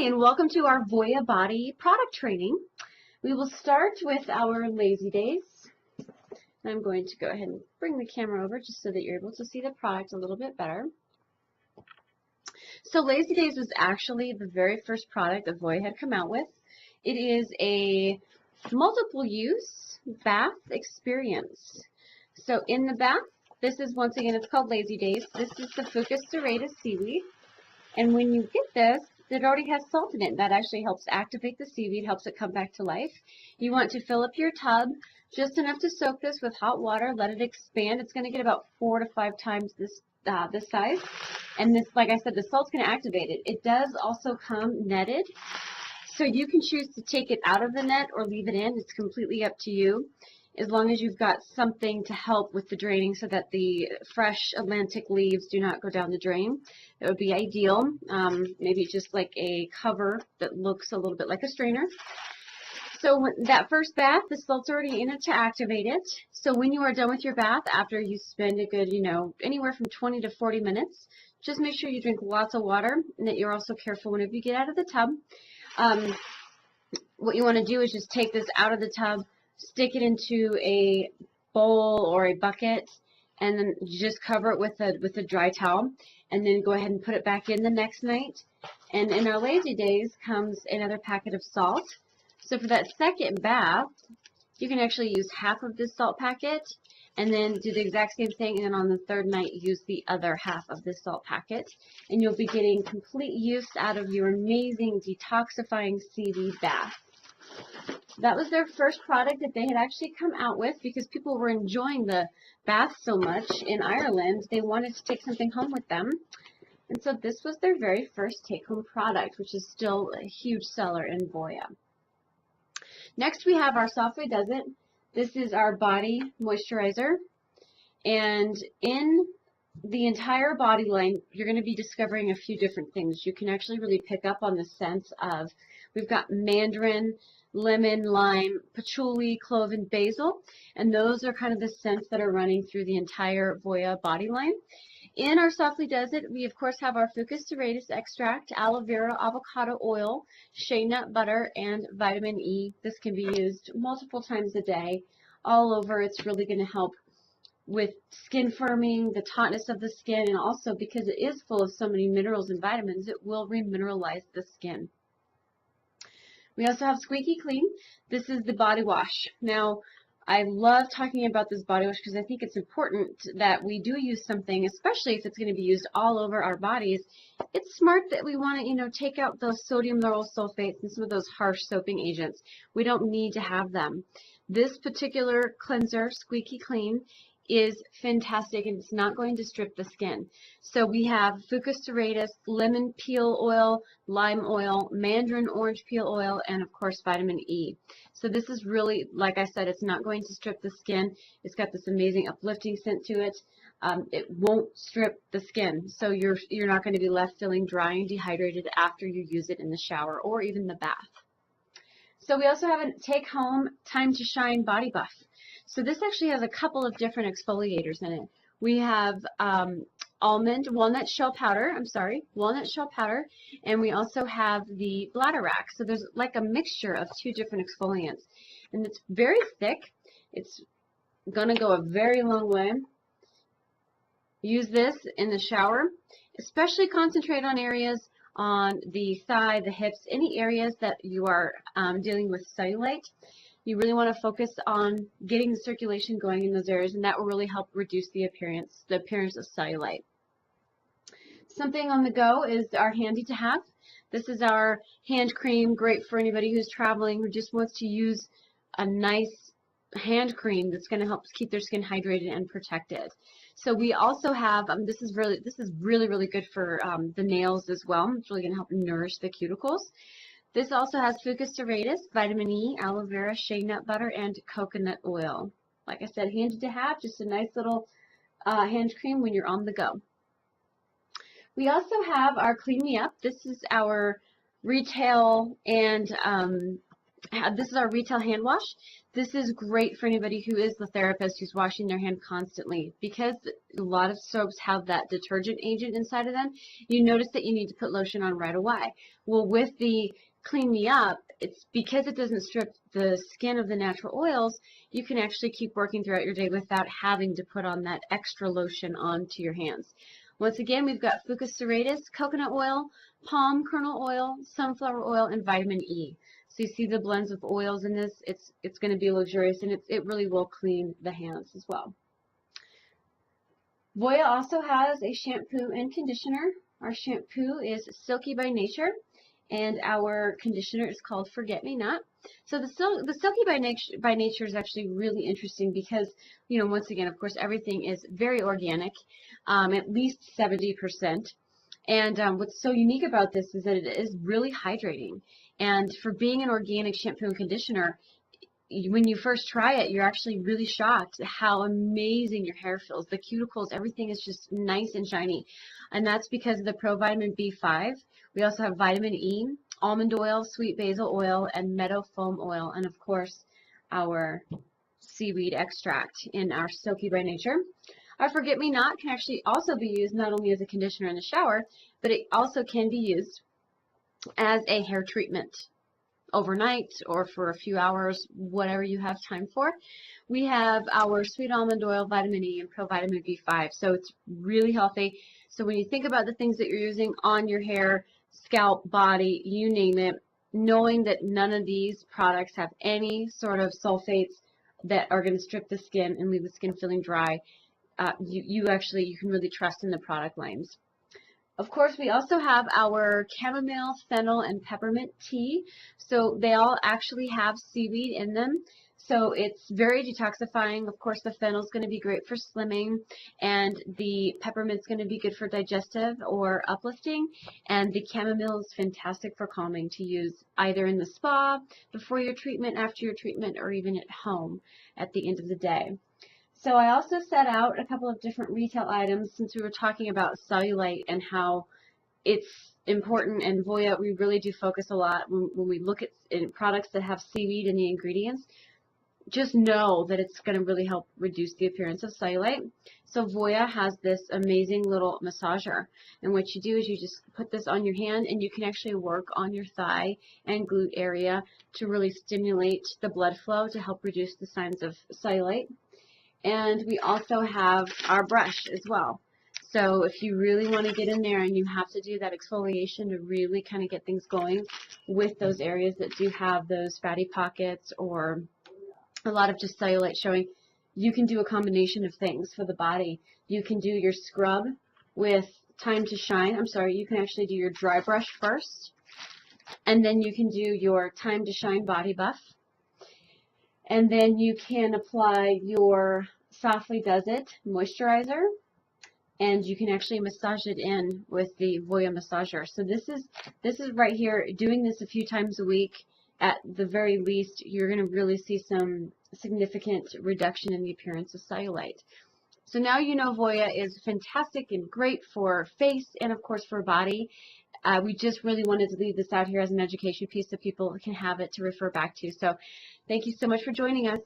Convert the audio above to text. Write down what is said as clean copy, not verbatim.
And welcome to our VOYA body product training. We will start with our lazy days. I'm going to go ahead and bring the camera over just so that you're able to see the product a little bit better. So lazy days was actually the very first product that VOYA had come out with. It is a multiple use bath experience. So in the bath, this is, once again, it's called Lazy Days. This is the Fucus serratus seaweed. And when you get this, it already has salt in it. That actually helps activate the seaweed, helps it come back to life. You want to fill up your tub just enough to soak this with hot water. Let it expand. It's going to get about 4 to 5 times this size. And this, like I said, the salt's going to activate it. It does also come netted. So you can choose to take it out of the net or leave it in. It's completely up to you, as long as you've got something to help with the draining so that the fresh Atlantic leaves do not go down the drain. It would be ideal. Maybe just like a cover that looks a little bit like a strainer. So when that first bath, the salt's already in it to activate it. So when you are done with your bath, after you spend a good, anywhere from 20 to 40 minutes, just make sure you drink lots of water and that you're also careful whenever you get out of the tub. What you want to do is just take this out of the tub, stick it into a bowl or a bucket, and then just cover it with a dry towel, and then go ahead and put it back in the next night. And in our lazy days comes another packet of salt. So for that second bath, you can actually use half of this salt packet and then do the exact same thing, and then on the third night use the other half of this salt packet, and you'll be getting complete use out of your amazing detoxifying seaweed bath. That was their first product that they had actually come out with because people were enjoying the bath so much in Ireland. They wanted to take something home with them. And so this was their very first take-home product, which is still a huge seller in VOYA. Next we have our Softly Does It. This is our body moisturizer. And in the entire body line, you're going to be discovering a few different things. You can actually really pick up on the sense of, we've got mandarin, lemon, lime, patchouli, clove, and basil, and those are kind of the scents that are running through the entire VOYA body line. In our Softly Does It, we of course have our Fucus serratus extract, aloe vera, avocado oil, shea nut butter, and vitamin E. This can be used multiple times a day, all over. It's really going to help with skin firming, the tautness of the skin, and also because it is full of so many minerals and vitamins, it will remineralize the skin. We also have Squeaky Clean. This is the body wash. Now, I love talking about this body wash because I think it's important that we do use something, especially if it's going to be used all over our bodies. It's smart that we want to, take out those sodium lauryl sulfates and some of those harsh soaping agents. We don't need to have them. This particular cleanser, Squeaky Clean, is fantastic, and it's not going to strip the skin. So we have Fucus serratus, lemon peel oil, lime oil, mandarin orange peel oil, and of course vitamin E. So this is really, like I said, it's not going to strip the skin. It's got this amazing uplifting scent to it. It won't strip the skin, so you're not going to be left feeling dry and dehydrated after you use it in the shower or even the bath. So we also have a take-home Time to Shine Body Buff. So this actually has a couple of different exfoliators in it. We have walnut shell powder, and we also have the bladder-wrack. So there's like a mixture of 2 different exfoliants. And it's very thick. It's going to go a very long way. Use this in the shower, especially concentrate on areas on the thigh, the hips, any areas that you are dealing with cellulite. You really want to focus on getting the circulation going in those areas, and that will really help reduce the appearance of cellulite. Something on the go is our handy to have. This is our hand cream, great for anybody who's traveling who just wants to use a nice hand cream that's going to help keep their skin hydrated and protected. So we also have, this is really good for the nails as well. It's really going to help nourish the cuticles. This also has Fucus serratus, vitamin E, aloe vera, shea nut butter, and coconut oil. Like I said, handy to have, just a nice little hand cream when you're on the go. We also have our Clean Me Up. This is our retail and this is our retail hand wash. This is great for anybody who is the therapist who's washing their hand constantly, because a lot of soaps have that detergent agent inside of them. You notice that you need to put lotion on right away. Well, with the Clean Me Up, it's because it doesn't strip the skin of the natural oils, you can actually keep working throughout your day without having to put on that extra lotion onto your hands. Once again, we've got Fucus serratus, coconut oil, palm kernel oil, sunflower oil, and vitamin E. So you see the blends of oils in this. It's going to be luxurious, and it really will clean the hands as well. VOYA also has a shampoo and conditioner. Our shampoo is silky by nature, and our conditioner is called Forget Me Not. So the silky by nature is actually really interesting because, you know, once again, of course, everything is very organic, at least 70%. And what's so unique about this is that it is really hydrating. And for being an organic shampoo and conditioner, when you first try it, you're actually really shocked at how amazing your hair feels. The cuticles, everything is just nice and shiny. And that's because of the provitamin B5. We also have vitamin E, almond oil, sweet basil oil, and meadow foam oil. And of course, our seaweed extract in our Silky by Nature. Our Forget Me Not can actually also be used not only as a conditioner in the shower, but it also can be used as a hair treatment overnight or for a few hours, whatever you have time for. We have our sweet almond oil, vitamin E, and provitamin B5. So it's really healthy. So when you think about the things that you're using on your hair, scalp, body, you name it, knowing that none of these products have any sort of sulfates that are going to strip the skin and leave the skin feeling dry, you can really trust in the product lines. Of course, we also have our chamomile, fennel, and peppermint tea. So they all actually have seaweed in them. So it's very detoxifying. Of course, the fennel is going to be great for slimming, and the peppermint's going to be good for digestive or uplifting, and the chamomile is fantastic for calming to use either in the spa, before your treatment, after your treatment, or even at home at the end of the day. So I also set out a couple of different retail items since we were talking about cellulite and how it's important. And VOYA, we really do focus a lot when we look at products that have seaweed in the ingredients. Just know that it's going to really help reduce the appearance of cellulite. So VOYA has this amazing little massager. And what you do is you just put this on your hand, and you can actually work on your thigh and glute area to really stimulate the blood flow to help reduce the signs of cellulite. And we also have our brush as well. So if you really want to get in there and you have to do that exfoliation to really kind of get things going with those areas that do have those fatty pockets or a lot of just cellulite showing, you can do a combination of things for the body. You can do your scrub with Time to Shine. You can actually do your dry brush first, and then you can do your Time to Shine body buff. And then you can apply your Softly Does It moisturizer, and you can actually massage it in with the VOYA massager. So this is right here, doing this a few times a week. At the very least, you're going to really see some significant reduction in the appearance of cellulite. So now you know VOYA is fantastic and great for face and, of course, for body. We just really wanted to leave this out here as an education piece so people can have it to refer back to. So thank you so much for joining us.